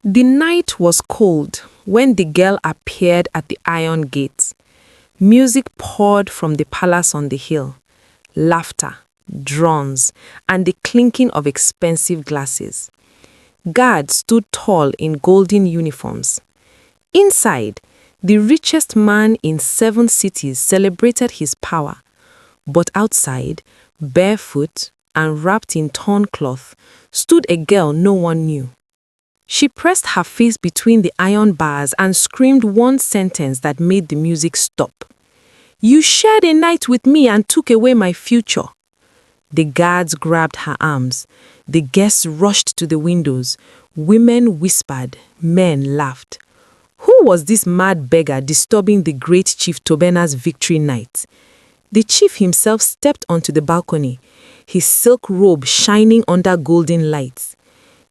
The night was cold when the girl appeared at the iron gate. Music poured from the palace on the hill. Laughter, drums, and the clinking of expensive glasses. Guards stood tall in golden uniforms. Inside, the richest man in 7 cities celebrated his power. But outside, barefoot and wrapped in torn cloth, stood a girl no one knew. She pressed her face between the iron bars and screamed one sentence that made the music stop. "You shared a night with me and took away my future." The guards grabbed her arms. The guests rushed to the windows. Women whispered. Men laughed. Who was this mad beggar disturbing the great Chief Tobena's victory night? The chief himself stepped onto the balcony, his silk robe shining under golden lights.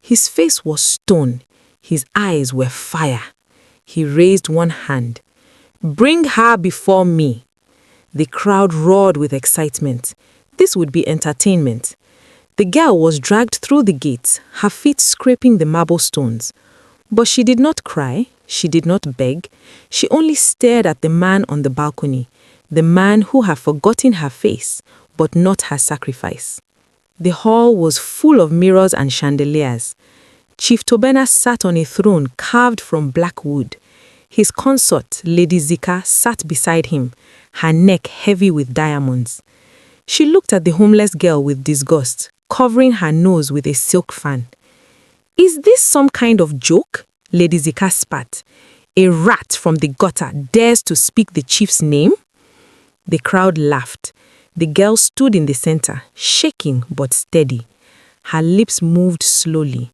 His face was stone. His eyes were fire. He raised one hand. "Bring her before me." The crowd roared with excitement. This would be entertainment. The girl was dragged through the gates, her feet scraping the marble stones. But she did not cry. She did not beg. She only stared at the man on the balcony, the man who had forgotten her face, but not her sacrifice. The hall was full of mirrors and chandeliers. Chief Tobena sat on a throne carved from black wood. His consort, Lady Zika, sat beside him, her neck heavy with diamonds. She looked at the homeless girl with disgust, covering her nose with a silk fan. "Is this some kind of joke?" Lady Zika spat. "A rat from the gutter dares to speak the chief's name?" The crowd laughed. The girl stood in the center, shaking but steady. Her lips moved slowly.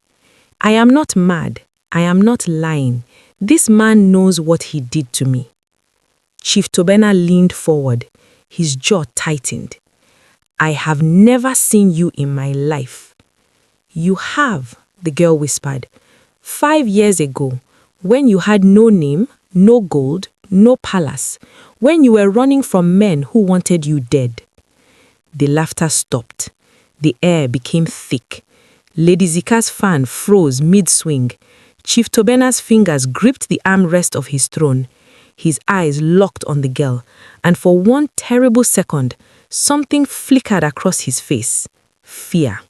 "I am not mad. I am not lying. This man knows what he did to me." Chief Tobena leaned forward. His jaw tightened. "I have never seen you in my life." "You have," the girl whispered. 5 years ago, when you had no name, no gold, no palace, when you were running from men who wanted you dead." The laughter stopped. The air became thick. Lady Zika's fan froze mid-swing. Chief Tobena's fingers gripped the armrest of his throne. His eyes locked on the girl, and for one terrible second, something flickered across his face. Fear.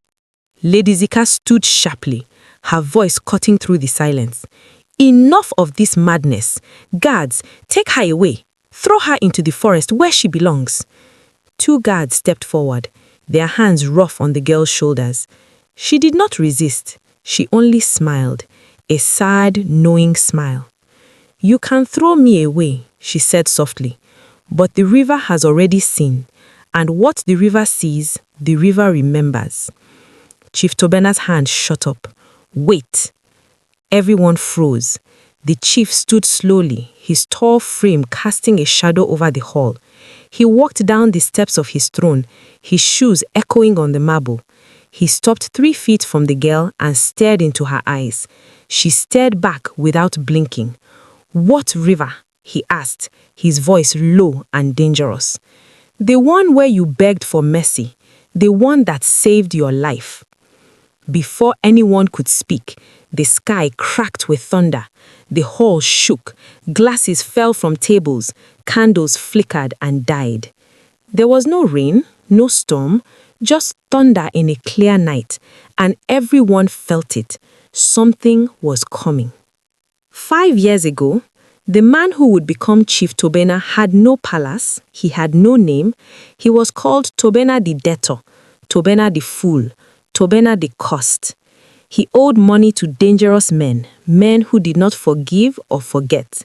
Lady Zika stood sharply, her voice cutting through the silence. "Enough of this madness. Guards, take her away. Throw her into the forest where she belongs." 2 guards stepped forward, their hands rough on the girl's shoulders. She did not resist. She only smiled, a sad, knowing smile. "You can throw me away," she said softly, "but the river has already seen, and what the river sees, the river remembers." Chief Tobena's hand shot up. "Wait." Everyone froze. The chief stood slowly, his tall frame casting a shadow over the hall. He walked down the steps of his throne, his shoes echoing on the marble. He stopped 3 feet from the girl and stared into her eyes. She stared back without blinking. "What river?" he asked, his voice low and dangerous. "The one where you begged for mercy, the one that saved your life." Before anyone could speak, the sky cracked with thunder. The hall shook. Glasses fell from tables. Candles flickered and died. There was no rain, no storm, just thunder in a clear night, and everyone felt it. Something was coming. 5 years ago, the man who would become Chief Tobena had no palace, he had no name. He was called Tobena the Debtor, Tobena the Fool, Tobena the Cursed. He owed money to dangerous men, men who did not forgive or forget.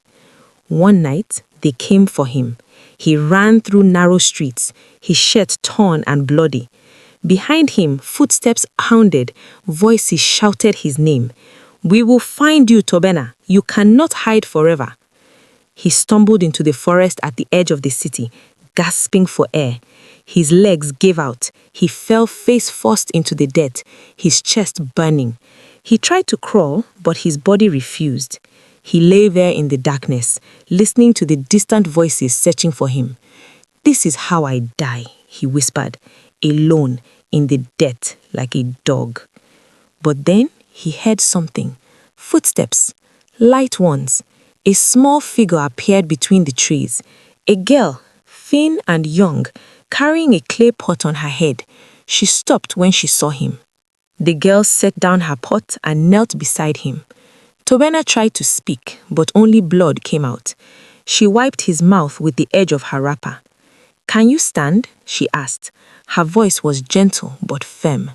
One night, they came for him. He ran through narrow streets, his shirt torn and bloody. Behind him, footsteps pounded, voices shouted his name. "We will find you, Tobena. You cannot hide forever." He stumbled into the forest at the edge of the city, gasping for air. His legs gave out. He fell face first into the dirt, his chest burning. He tried to crawl, but his body refused. He lay there in the darkness, listening to the distant voices searching for him. "This is how I die," he whispered, alone in the dirt like a dog. But then he heard something, Footsteps, light ones. A small figure appeared between the trees. A girl, thin and young, carrying a clay pot on her head. She stopped when she saw him. The girl set down her pot and knelt beside him. Tobena tried to speak, but only blood came out. She wiped his mouth with the edge of her wrapper. "Can you stand?" she asked. Her voice was gentle but firm.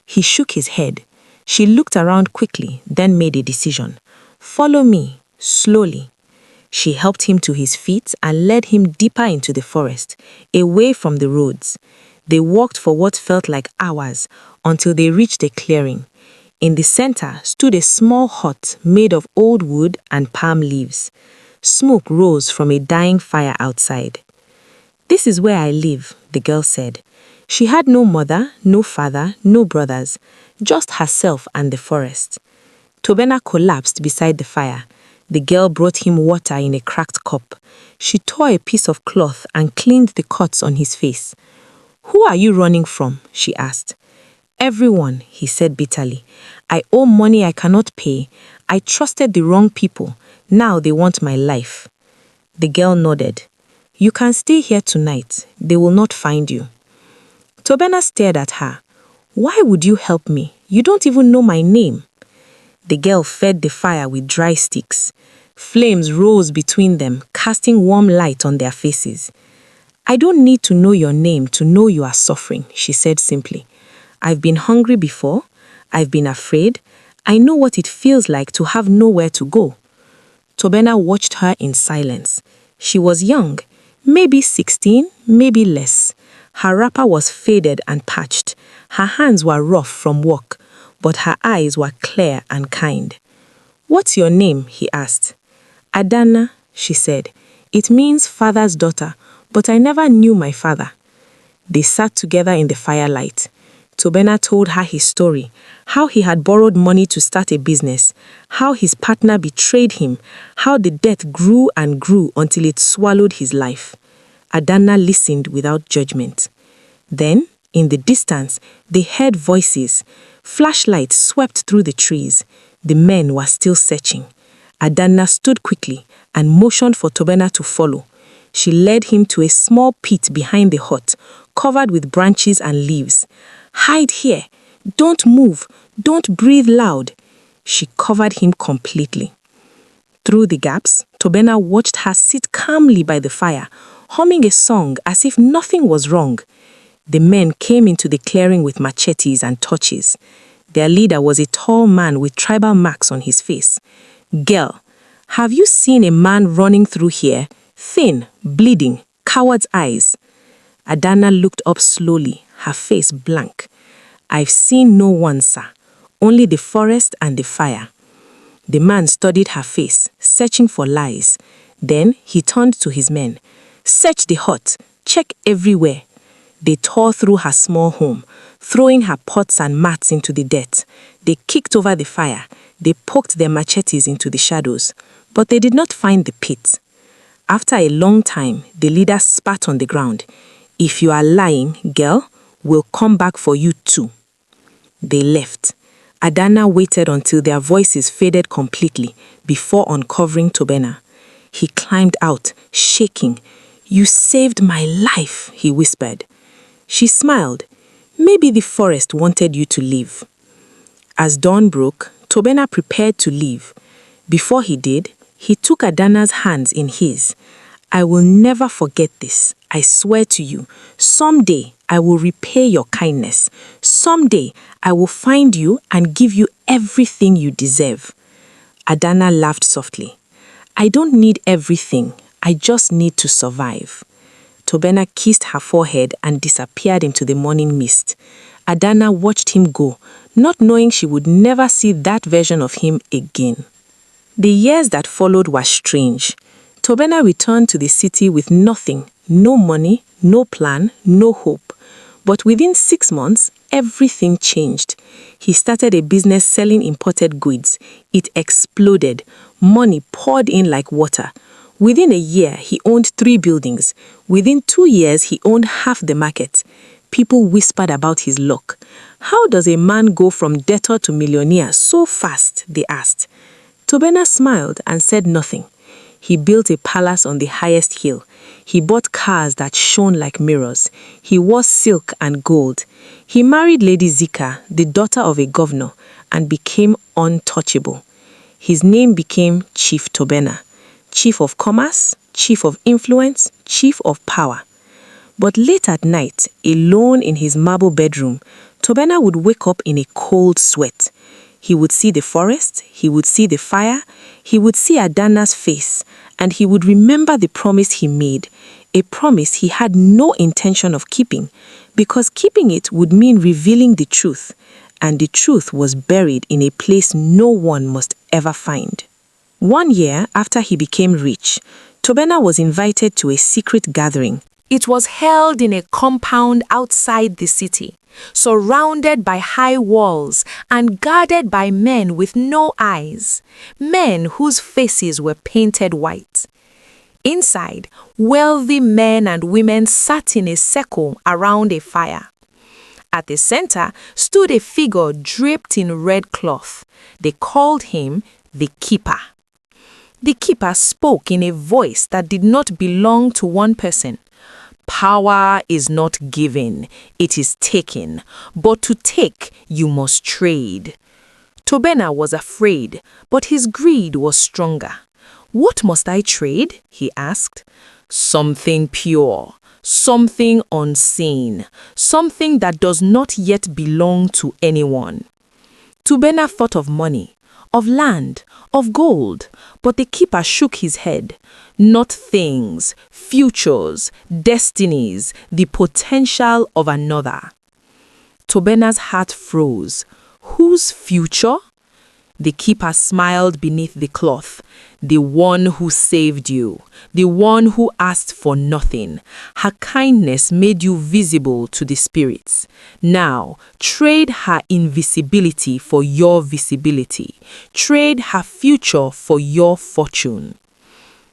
He shook his head. She looked around quickly, then made a decision. "Follow me, slowly." She helped him to his feet and led him deeper into the forest, away from the roads. They walked for what felt like hours until they reached a clearing. In the center stood a small hut made of old wood and palm leaves. Smoke rose from a dying fire outside. "This is where I live," the girl said. She had no mother, no father, no brothers, just herself and the forest. Tobena collapsed beside the fire. The girl brought him water in a cracked cup. She tore a piece of cloth and cleaned the cuts on his face. "Who are you running from?" she asked. "Everyone," he said bitterly. "I owe money I cannot pay. I trusted the wrong people. Now they want my life." The girl nodded. "You can stay here tonight. They will not find you." Tobena stared at her. "Why would you help me? You don't even know my name." The girl fed the fire with dry sticks. Flames rose between them, casting warm light on their faces. "I don't need to know your name to know you are suffering," she said simply. "I've been hungry before. I've been afraid. I know what it feels like to have nowhere to go." Tobena watched her in silence. She was young, maybe 16, maybe less. Her wrapper was faded and patched. Her hands were rough from work, but her eyes were clear and kind. "What's your name?" he asked. "Adana," she said. "It means father's daughter, but I never knew my father." They sat together in the firelight. Tobena told her his story, how he had borrowed money to start a business, how his partner betrayed him, how the debt grew and grew until it swallowed his life. Adana listened without judgment. Then, in the distance, they heard voices. Flashlights swept through the trees. The men were still searching. Adana stood quickly and motioned for Tobena to follow. She led him to a small pit behind the hut, covered with branches and leaves. "Hide here. Don't move. Don't breathe loud." She covered him completely. Through the gaps, Tobena watched her sit calmly by the fire, humming a song as if nothing was wrong. The men came into the clearing with machetes and torches. Their leader was a tall man with tribal marks on his face. "Girl, have you seen a man running through here? Thin, bleeding, coward's eyes." Adana looked up slowly, her face blank. "I've seen no one, sir. Only the forest and the fire." The man studied her face, searching for lies. Then he turned to his men. "Search the hut. Check everywhere." They tore through her small home, throwing her pots and mats into the dirt. They kicked over the fire. They poked their machetes into the shadows. But they did not find the pit. After a long time, the leader spat on the ground. "If you are lying, girl, we'll come back for you too." They left. Adana waited until their voices faded completely before uncovering Tobena. He climbed out, shaking. "You saved my life," he whispered. She smiled. "Maybe the forest wanted you to live." As dawn broke, Tobena prepared to leave. Before he did, he took Adana's hands in his. "I will never forget this. I swear to you. Someday I will repay your kindness. Someday I will find you and give you everything you deserve." Adana laughed softly. "I don't need everything. I just need to survive." Tobena kissed her forehead and disappeared into the morning mist. Adana watched him go, not knowing she would never see that version of him again. The years that followed were strange. Tobena returned to the city with nothing, no money, no plan, no hope. But within 6 months, everything changed. He started a business selling imported goods. It exploded. Money poured in like water. Within a year, he owned 3 buildings. Within 2 years, he owned half the market. People whispered about his luck. How does a man go from debtor to millionaire so fast, they asked. Tobena smiled and said nothing. He built a palace on the highest hill. He bought cars that shone like mirrors. He wore silk and gold. He married Lady Zika, the daughter of a governor, and became untouchable. His name became Chief Tobena, chief of commerce, chief of influence, chief of power. But late at night, alone in his marble bedroom, Tobena would wake up in a cold sweat. He would see the forest, he would see the fire, he would see Adana's face, and he would remember the promise he made, a promise he had no intention of keeping, because keeping it would mean revealing the truth, and the truth was buried in a place no one must ever find. 1 year after he became rich, Tobena was invited to a secret gathering. It was held in a compound outside the city, surrounded by high walls and guarded by men with no eyes, men whose faces were painted white. Inside, wealthy men and women sat in a circle around a fire. At the center stood a figure draped in red cloth. They called him the Keeper. The Keeper spoke in a voice that did not belong to one person. Power is not given, it is taken. But to take, you must trade. Tobena was afraid, but his greed was stronger. What must I trade? He asked. Something pure, something unseen, something that does not yet belong to anyone. Tobena thought of money, of land, of gold, but the Keeper shook his head. Not things, futures, destinies, the potential of another. Tobena's heart froze. Whose future? The Keeper smiled beneath the cloth. The one who saved you, the one who asked for nothing. Her kindness made you visible to the spirits. Now, trade her invisibility for your visibility. Trade her future for your fortune.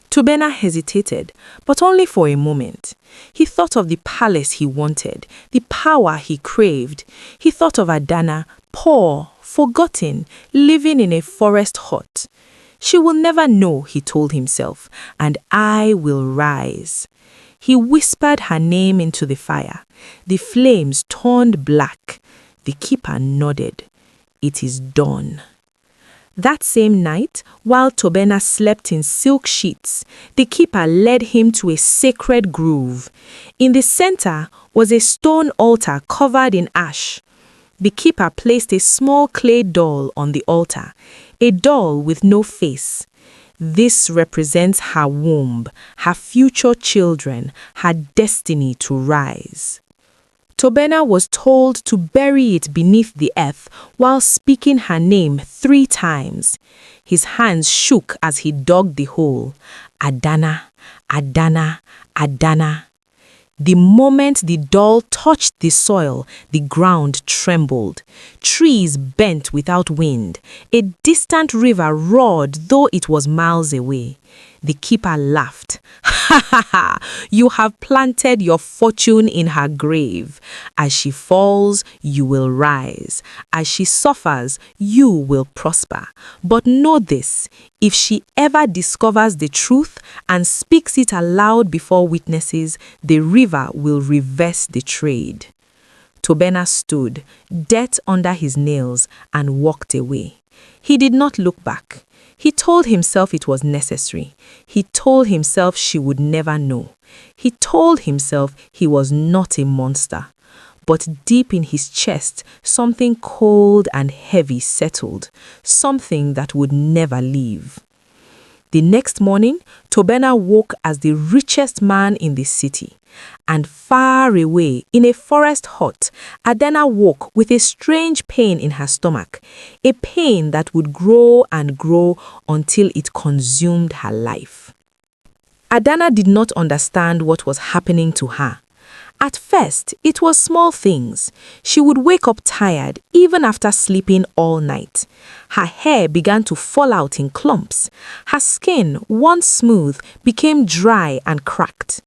Tobena hesitated, but only for a moment. He thought of the palace he wanted, the power he craved. He thought of Adana, poor, forgotten, living in a forest hut. She will never know, he told himself, and I will rise. He whispered her name into the fire. The flames turned black. The Keeper nodded. It is done. That same night, while Tobena slept in silk sheets, the Keeper led him to a sacred grove. In the center was a stone altar covered in ash. The Keeper placed a small clay doll on the altar, a doll with no face. This represents her womb, her future children, her destiny to rise. Tobena was told to bury it beneath the earth while speaking her name 3 times. His hands shook as he dug the hole. Adana, Adana, Adana. The moment the doll touched the soil, the ground trembled. Trees bent without wind. A distant river roared, though it was miles away. The Keeper laughed. Ha ha ha! You have planted your fortune in her grave. As she falls, you will rise. As she suffers, you will prosper. But know this, if she ever discovers the truth and speaks it aloud before witnesses, the river will reverse the trade. Tobena stood, debt under his nails, and walked away. He did not look back. He told himself it was necessary. He told himself she would never know. He told himself he was not a monster. But deep in his chest, something cold and heavy settled, something that would never leave. The next morning, Tobena woke as the richest man in the city. And far away, in a forest hut, Adana woke with a strange pain in her stomach, a pain that would grow and grow until it consumed her life. Adana did not understand what was happening to her. At first, it was small things. She would wake up tired even after sleeping all night. Her hair began to fall out in clumps. Her skin, once smooth, became dry and cracked.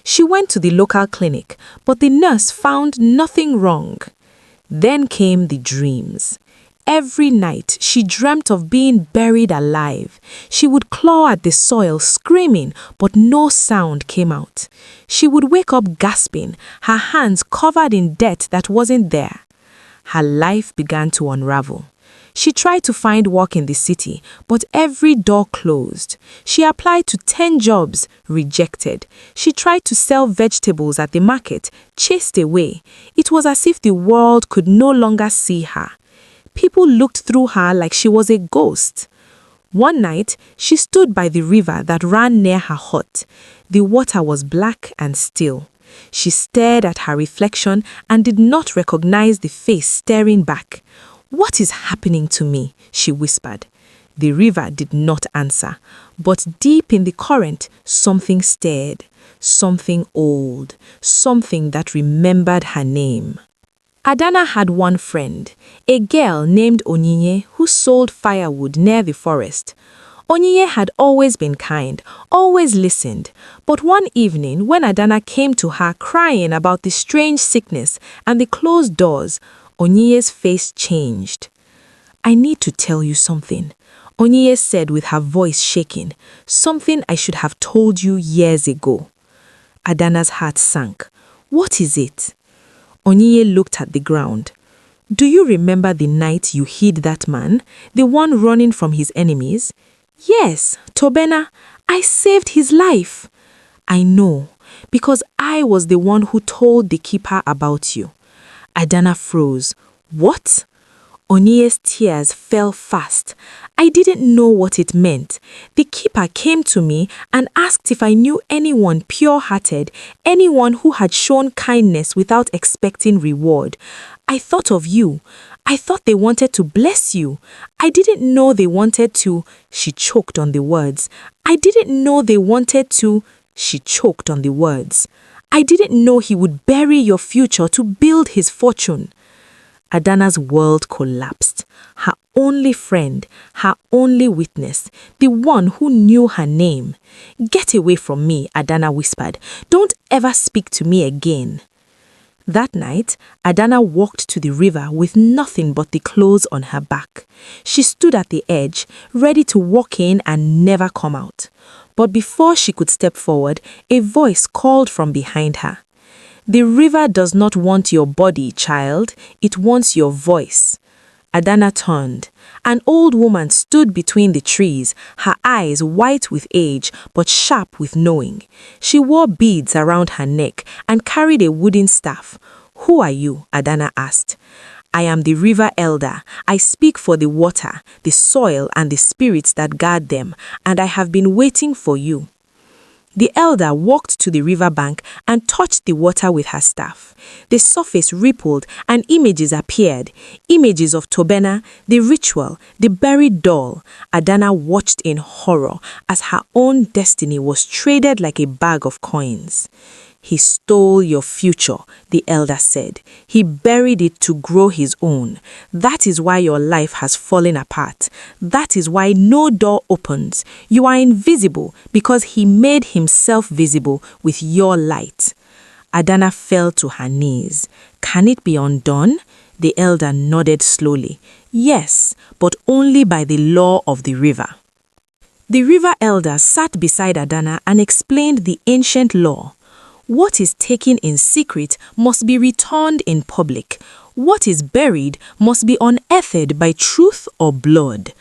She went to the local clinic, but the nurse found nothing wrong. Then came the dreams. Every night, she dreamt of being buried alive. She would claw at the soil, screaming, but no sound came out. She would wake up gasping, her hands covered in dirt that wasn't there. Her life began to unravel. She tried to find work in the city, but every door closed. She applied to 10 jobs, rejected. She tried to sell vegetables at the market, chased away. It was as if the world could no longer see her. People looked through her like she was a ghost. One night, she stood by the river that ran near her hut. The water was black and still. She stared at her reflection and did not recognize the face staring back. "What is happening to me?" she whispered. The river did not answer, but deep in the current, something stirred, something old, something that remembered her name. Adana had one friend, a girl named Onyinye who sold firewood near the forest. Onyinye had always been kind, always listened, but one evening when Adana came to her crying about the strange sickness and the closed doors, Onyinye's face changed. "I need to tell you something," Onyinye said with her voice shaking, "something I should have told you years ago." Adana's heart sank. "What is it?" Onyinye looked at the ground. "Do you remember the night you hid that man, the one running from his enemies?" "Yes, Tobena, I saved his life." "I know, because I was the one who told the keeper about you." Adana froze. "What?" Onyinye's tears fell fast. "I didn't know what it meant. The keeper came to me and asked if I knew anyone pure-hearted, anyone who had shown kindness without expecting reward. I thought of you. I thought they wanted to bless you. I didn't know they wanted to—" She choked on the words. "I didn't know they wanted to—" She choked on the words. "I didn't know he would bury your future to build his fortune." Adana's world collapsed. Her only friend, her only witness, the one who knew her name. "Get away from me," Adana whispered. "Don't ever speak to me again." That night, Adana walked to the river with nothing but the clothes on her back. She stood at the edge, ready to walk in and never come out. But before she could step forward, a voice called from behind her. "The river does not want your body, child. It wants your voice." Adana turned. An old woman stood between the trees, her eyes white with age but sharp with knowing. She wore beads around her neck and carried a wooden staff. "Who are you?" Adana asked. "I am the river elder. I speak for the water, the soil, and the spirits that guard them, and I have been waiting for you." The elder walked to the riverbank and touched the water with her staff. The surface rippled and images appeared. Images of Tobena, the ritual, the buried doll. Adana watched in horror as her own destiny was traded like a bag of coins. "He stole your future," the elder said. "He buried it to grow his own. That is why your life has fallen apart. That is why no door opens. You are invisible because he made himself visible with your light." Adana fell to her knees. "Can it be undone?" The elder nodded slowly. "Yes, but only by the law of the river." The river elder sat beside Adana and explained the ancient law. What is taken in secret must be returned in public. What is buried must be unearthed by truth or blood.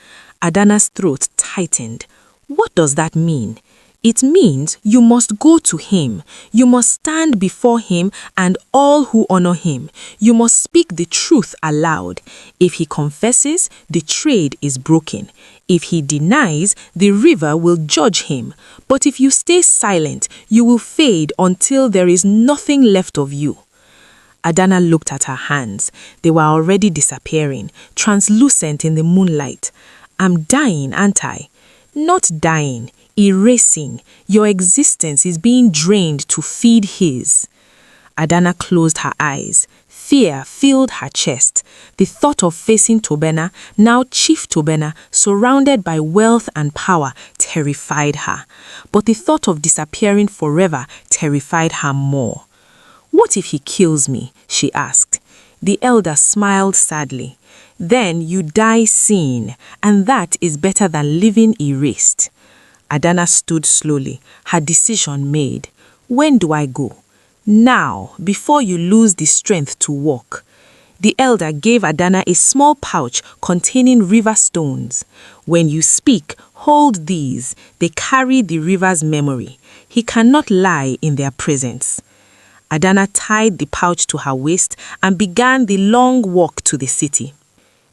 Adana's throat tightened. What does that mean? It means you must go to him. You must stand before him and all who honor him. You must speak the truth aloud. If he confesses, the trade is broken. If he denies, the river will judge him. But if you stay silent, you will fade until there is nothing left of you. Adana looked at her hands. They were already disappearing, translucent in the moonlight. "I'm dying, aren't I?" "Not dying. Erasing. Your existence is being drained to feed his." Adana closed her eyes. Fear filled her chest. The thought of facing Tobena, now Chief Tobena, surrounded by wealth and power, terrified her. But the thought of disappearing forever terrified her more. "What if he kills me?" she asked. The elder smiled sadly. Then you die seen, and that is better than living erased. Adana stood slowly, her decision made. When do I go? Now, before you lose the strength to walk. The elder gave Adana a small pouch containing river stones. When you speak, hold these. They carry the river's memory. He cannot lie in their presence. Adana tied the pouch to her waist and began the long walk to the city.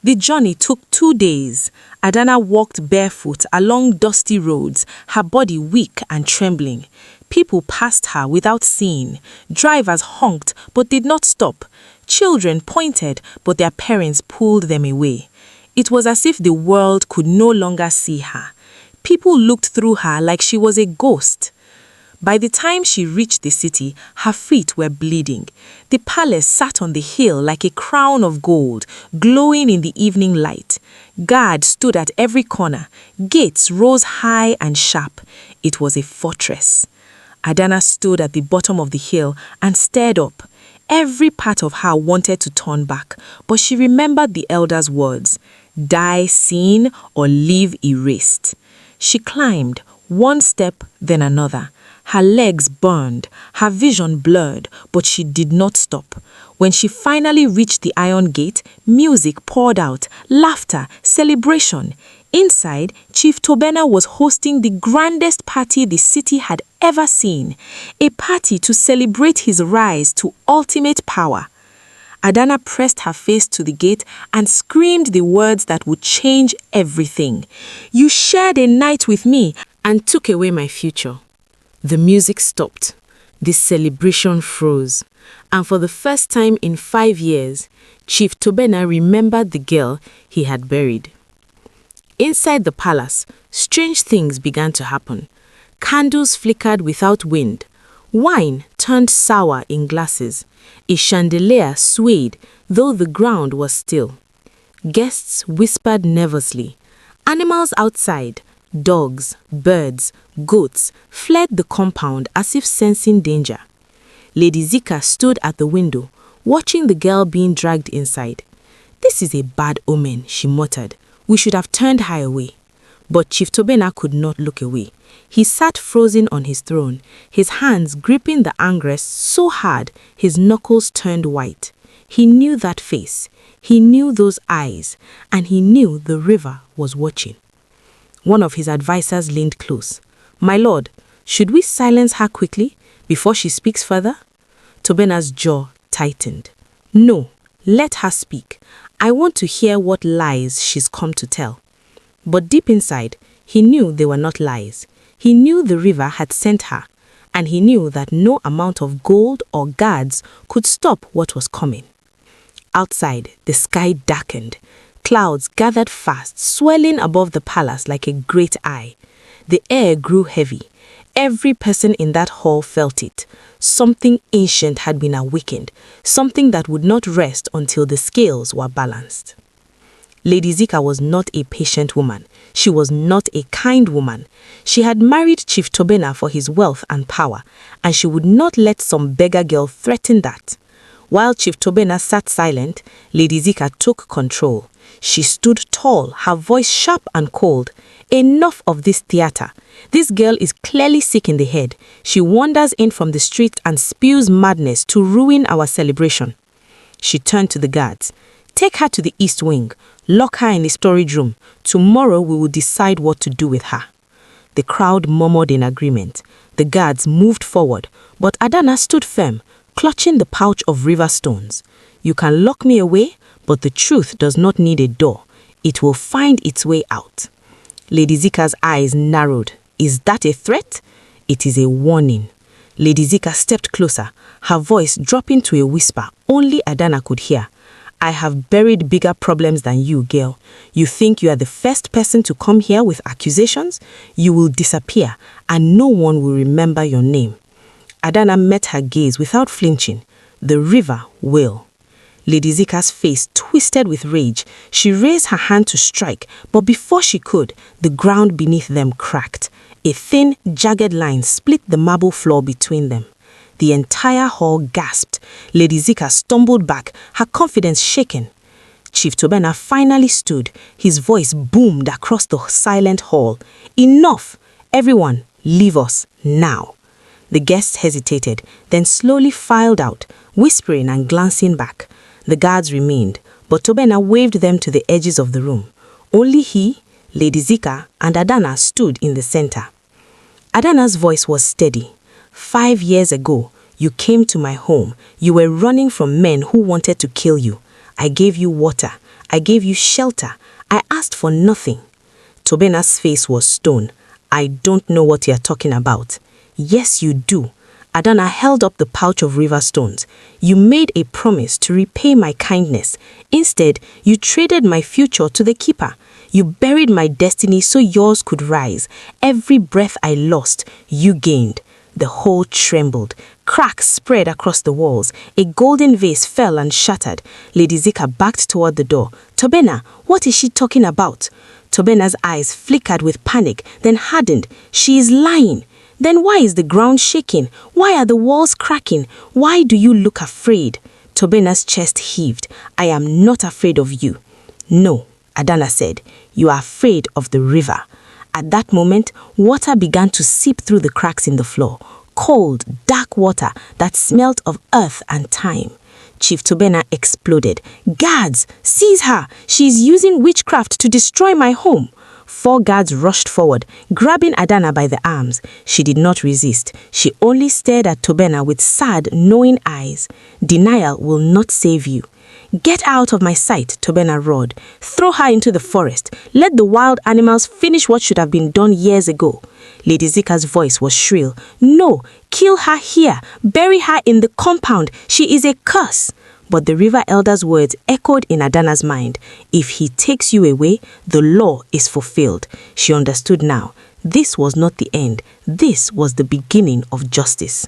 The journey took 2 days. Adana walked barefoot along dusty roads, her body weak and trembling. People passed her without seeing. Drivers honked but did not stop. Children pointed, but their parents pulled them away. It was as if the world could no longer see her. People looked through her like she was a ghost. By the time she reached the city, her feet were bleeding. The palace sat on the hill like a crown of gold, glowing in the evening light. Guards stood at every corner. Gates rose high and sharp. It was a fortress. Adana stood at the bottom of the hill and stared up. Every part of her wanted to turn back, but she remembered the elder's words, die seen or live erased. She climbed, one step, then another. Her legs burned, her vision blurred, but she did not stop. When she finally reached the iron gate, music poured out, laughter, celebration. Inside, Chief Tobena was hosting the grandest party the city had ever seen, a party to celebrate his rise to ultimate power. Adana pressed her face to the gate and screamed the words that would change everything. You shared a night with me and took away my future. The music stopped. The celebration froze. And for the first time in 5 years, Chief Tobena remembered the girl he had buried. Inside the palace, strange things began to happen. Candles flickered without wind. Wine turned sour in glasses. A chandelier swayed, though the ground was still. Guests whispered nervously. Animals outside, dogs, birds, goats, fled the compound as if sensing danger. Lady Zika stood at the window, watching the girl being dragged inside. This is a bad omen, she muttered. We should have turned her away. But Chief Tobena could not look away. He sat frozen on his throne, his hands gripping the armrest so hard his knuckles turned white. He knew that face, he knew those eyes, and he knew the river was watching. One of his advisers leaned close. My lord, should we silence her quickly before she speaks further? Tobena's jaw tightened. No, let her speak. I want to hear what lies she's come to tell. But deep inside, he knew they were not lies. He knew the river had sent her, and he knew that no amount of gold or guards could stop what was coming. Outside, the sky darkened. Clouds gathered fast, swelling above the palace like a great eye. The air grew heavy. Every person in that hall felt it. Something ancient had been awakened, something that would not rest until the scales were balanced. Lady Zika was not a patient woman. She was not a kind woman. She had married Chief Tobena for his wealth and power, and she would not let some beggar girl threaten that. While Chief Tobena sat silent, Lady Zika took control. She stood tall, her voice sharp and cold. Enough of this theater. This girl is clearly sick in the head. She wanders in from the street and spews madness to ruin our celebration. She turned to the guards. Take her to the east wing. Lock her in the storage room. Tomorrow we will decide what to do with her. The crowd murmured in agreement. The guards moved forward, but Adana stood firm, clutching the pouch of river stones. You can lock me away, but the truth does not need a door. It will find its way out. Lady Zika's eyes narrowed. Is that a threat? It is a warning. Lady Zika stepped closer, her voice dropping to a whisper only Adana could hear. I have buried bigger problems than you, girl. You think you are the first person to come here with accusations? You will disappear, and no one will remember your name. Adana met her gaze without flinching. The river will. Lady Zika's face twisted with rage. She raised her hand to strike, but before she could, the ground beneath them cracked. A thin, jagged line split the marble floor between them. The entire hall gasped. Lady Zika stumbled back, her confidence shaken. Chief Tobena finally stood. His voice boomed across the silent hall. "Enough! Everyone, leave us, now." The guests hesitated, then slowly filed out, whispering and glancing back. The guards remained, but Tobena waved them to the edges of the room. Only he, Lady Zika, and Adana stood in the center. Adana's voice was steady. "5 years ago, you came to my home. You were running from men who wanted to kill you. I gave you water. I gave you shelter. I asked for nothing." Tobena's face was stone. "I don't know what you're talking about." "Yes, you do." Adana held up the pouch of river stones. "You made a promise to repay my kindness. Instead, you traded my future to the keeper. You buried my destiny so yours could rise. Every breath I lost, you gained." The hall trembled. Cracks spread across the walls. A golden vase fell and shattered. Lady Zika backed toward the door. "Tobena, what is she talking about?" Tobena's eyes flickered with panic, then hardened. "She is lying." "Then why is the ground shaking? Why are the walls cracking? Why do you look afraid?" Tobena's chest heaved. "I am not afraid of you." "No," Adana said. "You are afraid of the river." At that moment, water began to seep through the cracks in the floor. Cold, dark water that smelt of earth and time. Chief Tobena exploded. "Guards, seize her! She is using witchcraft to destroy my home." 4 guards rushed forward, grabbing Adana by the arms. She did not resist. She only stared at Tobena with sad, knowing eyes. "Denial will not save you." "Get out of my sight," Tobena roared. "Throw her into the forest. Let the wild animals finish what should have been done years ago." Lady Zika's voice was shrill. "No, kill her here. Bury her in the compound. She is a curse." But the river elder's words echoed in Adana's mind. If he takes you away, the law is fulfilled. She understood now. This was not the end. This was the beginning of justice.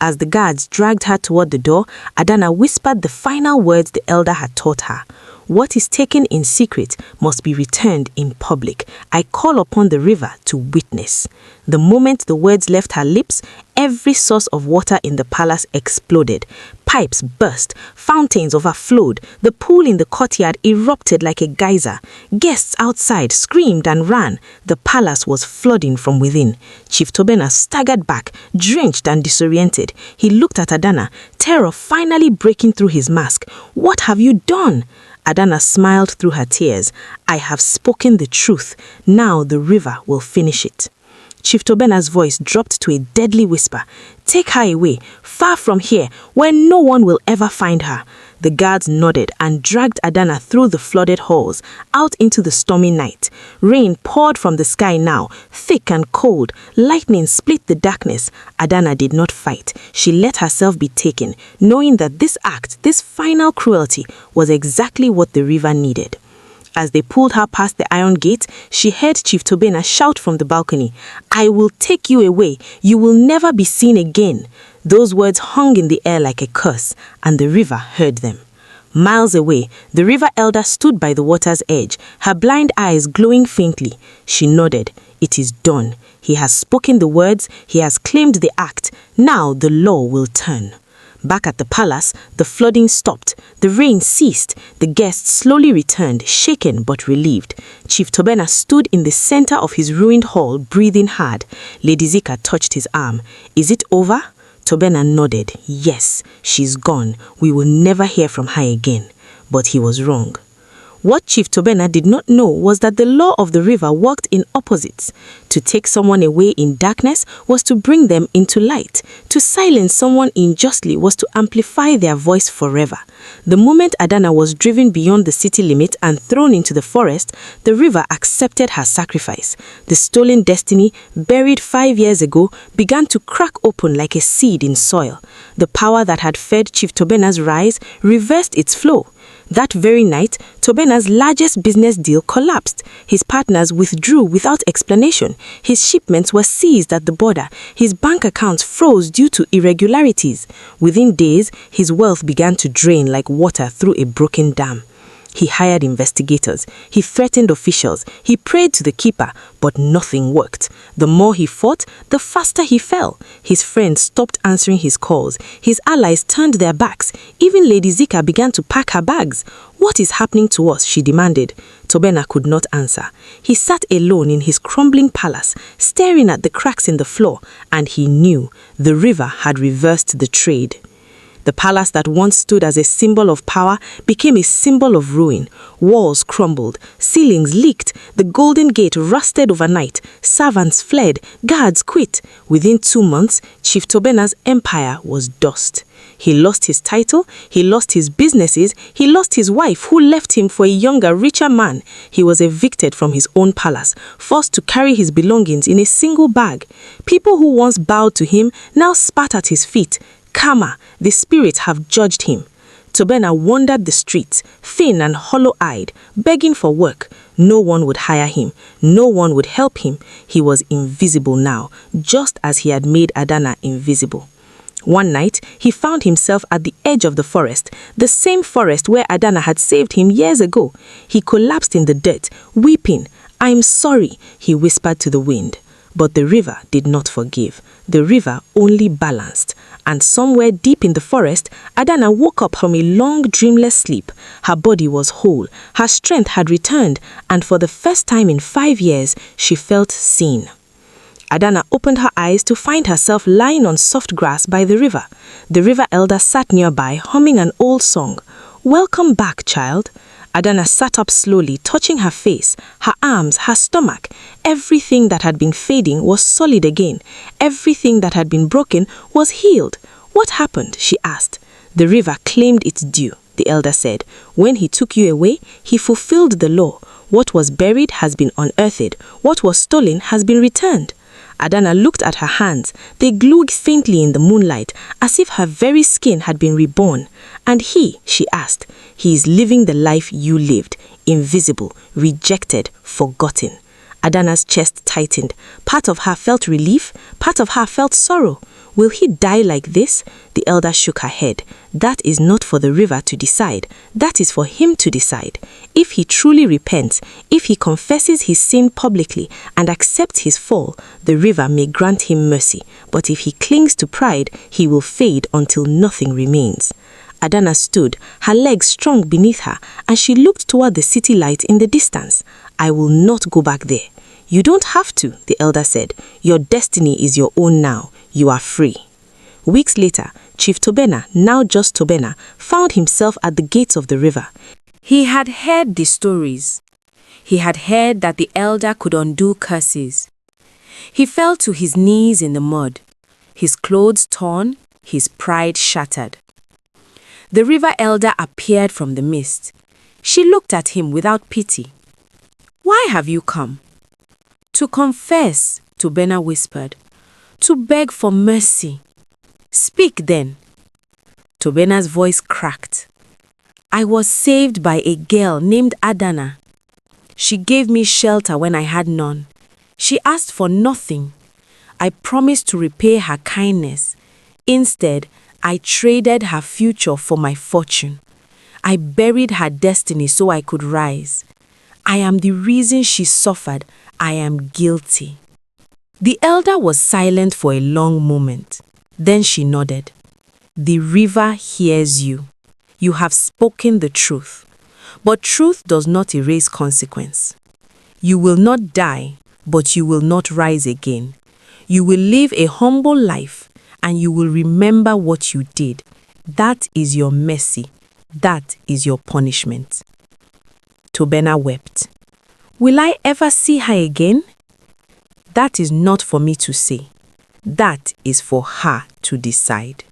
As the guards dragged her toward the door, Adana whispered the final words the elder had taught her. "What is taken in secret must be returned in public. I call upon the river to witness." The moment the words left her lips, every source of water in the palace exploded. Pipes burst, fountains overflowed, the pool in the courtyard erupted like a geyser. Guests outside screamed and ran. The palace was flooding from within. Chief Tobena staggered back, drenched and disoriented. He looked at Adana, terror finally breaking through his mask. "What have you done?" Adana smiled through her tears. "I have spoken the truth. Now the river will finish it." Chief Tobena's voice dropped to a deadly whisper. "Take her away, far from here, where no one will ever find her." The guards nodded and dragged Adana through the flooded halls, out into the stormy night. Rain poured from the sky now, thick and cold. Lightning split the darkness. Adana did not fight. She let herself be taken, knowing that this act, this final cruelty, was exactly what the river needed. As they pulled her past the iron gate, she heard Chief Tobena shout from the balcony, "I will take you away. You will never be seen again." Those words hung in the air like a curse, and the river heard them. Miles away, the river elder stood by the water's edge, her blind eyes glowing faintly. She nodded. "It is done. He has spoken the words. He has claimed the act. Now the law will turn." Back at the palace, the flooding stopped. The rain ceased. The guests slowly returned, shaken but relieved. Chief Tobena stood in the center of his ruined hall, breathing hard. Lady Zika touched his arm. "Is it over?" Tobena nodded. "Yes, she's gone. We will never hear from her again." But he was wrong. What Chief Tobena did not know was that the law of the river worked in opposites. To take someone away in darkness was to bring them into light. To silence someone unjustly was to amplify their voice forever. The moment Adana was driven beyond the city limit and thrown into the forest, the river accepted her sacrifice. The stolen destiny, buried 5 years ago, began to crack open like a seed in soil. The power that had fed Chief Tobena's rise reversed its flow. That very night, Tobena's largest business deal collapsed. His partners withdrew without explanation. His shipments were seized at the border. His bank accounts froze due to irregularities. Within days, his wealth began to drain like water through a broken dam. He hired investigators. He threatened officials. He prayed to the keeper, but nothing worked. The more he fought, the faster he fell. His friends stopped answering his calls. His allies turned their backs. Even Lady Zika began to pack her bags. "What is happening to us?" she demanded. Tobena could not answer. He sat alone in his crumbling palace, staring at the cracks in the floor, and he knew the river had reversed the trade. The palace that once stood as a symbol of power became a symbol of ruin. Walls crumbled, ceilings leaked, the Golden Gate rusted overnight, servants fled, guards quit. Within 2 months, Chief Tobena's empire was dust. He lost his title, he lost his businesses, he lost his wife who left him for a younger, richer man. He was evicted from his own palace, forced to carry his belongings in a single bag. People who once bowed to him now spat at his feet. Karma, the spirits have judged him. Tobena wandered the streets, thin and hollow-eyed, begging for work. No one would hire him. No one would help him. He was invisible now, just as he had made Adana invisible. One night, he found himself at the edge of the forest, the same forest where Adana had saved him years ago. He collapsed in the dirt, weeping. "I'm sorry," he whispered to the wind. But the river did not forgive. The river only balanced. And somewhere deep in the forest, Adana woke up from a long, dreamless sleep. Her body was whole, her strength had returned, and for the first time in 5 years, she felt seen. Adana opened her eyes to find herself lying on soft grass by the river. The river elder sat nearby, humming an old song. "Welcome back, child." Adana sat up slowly, touching her face, her arms, her stomach. Everything that had been fading was solid again. Everything that had been broken was healed. "What happened?" she asked. "The river claimed its due," the elder said. "When he took you away, he fulfilled the law. What was buried has been unearthed. What was stolen has been returned." Adana looked at her hands. They glowed faintly in the moonlight, as if her very skin had been reborn. "And he," she asked, "he is living the life you lived, invisible, rejected, forgotten." Adana's chest tightened. Part of her felt relief, part of her felt sorrow. "Will he die like this?" The elder shook her head. "That is not for the river to decide. That is for him to decide. If he truly repents, if he confesses his sin publicly and accepts his fall, the river may grant him mercy. But if he clings to pride, he will fade until nothing remains." Adana stood, her legs strong beneath her, and she looked toward the city light in the distance. "I will not go back there." "You don't have to," the elder said. "Your destiny is your own now. You are free." Weeks later, Chief Tobena, now just Tobena, found himself at the gates of the river. He had heard the stories. He had heard that the elder could undo curses. He fell to his knees in the mud, his clothes torn, his pride shattered. The river elder appeared from the mist. She looked at him without pity. "Why have you come?" "To confess," Tobena whispered. "To beg for mercy." "Speak then." Tobena's voice cracked. "I was saved by a girl named Adana. She gave me shelter when I had none. She asked for nothing. I promised to repay her kindness. Instead, I traded her future for my fortune. I buried her destiny so I could rise. I am the reason she suffered. I am guilty." The elder was silent for a long moment. Then she nodded. "The river hears you. You have spoken the truth. But truth does not erase consequence. You will not die, but you will not rise again. You will live a humble life, and you will remember what you did. That is your mercy. That is your punishment." Tobena wept. "Will I ever see her again?" "That is not for me to say. That is for her to decide."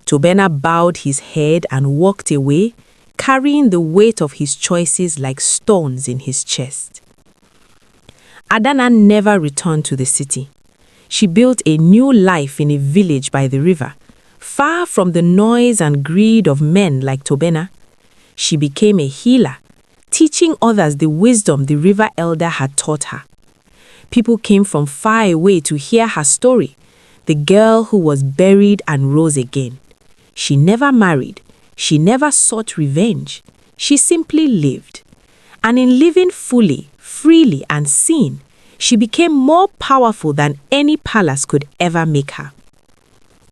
Tobena bowed his head and walked away, carrying the weight of his choices like stones in his chest. Adana never returned to the city. She built a new life in a village by the river, far from the noise and greed of men like Tobena. She became a healer, teaching others the wisdom the river elder had taught her. People came from far away to hear her story, the girl who was buried and rose again. She never married. She never sought revenge. She simply lived. And in living fully, freely, and seen, She became more powerful than any palace could ever make her.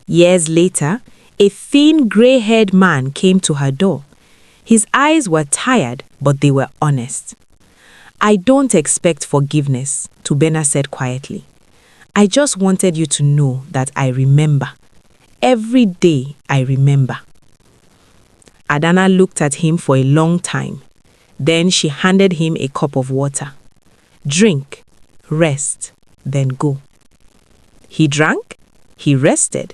Years later, a thin gray-haired man came to her door. His eyes were tired, but they were honest. "I don't expect forgiveness," Tubena said quietly. "I just wanted you to know that I remember. Every day I remember." Adana looked at him for a long time. Then she handed him a cup of water. "Drink, rest, then go." He drank, he rested,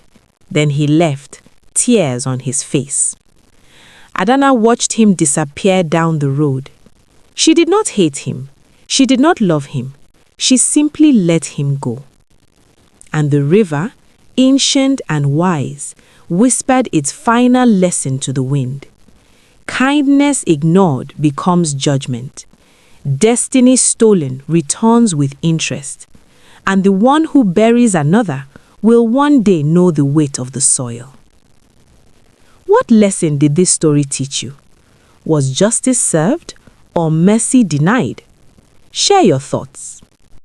then he left, tears on his face. Adana watched him disappear down the road. She did not hate him. She did not love him. She simply let him go. And the river, ancient and wise, whispered its final lesson to the wind. Kindness ignored becomes judgment. Destiny stolen returns with interest. And the one who buries another will one day know the weight of the soil. What lesson did this story teach you? Was justice served or mercy denied? Share your thoughts.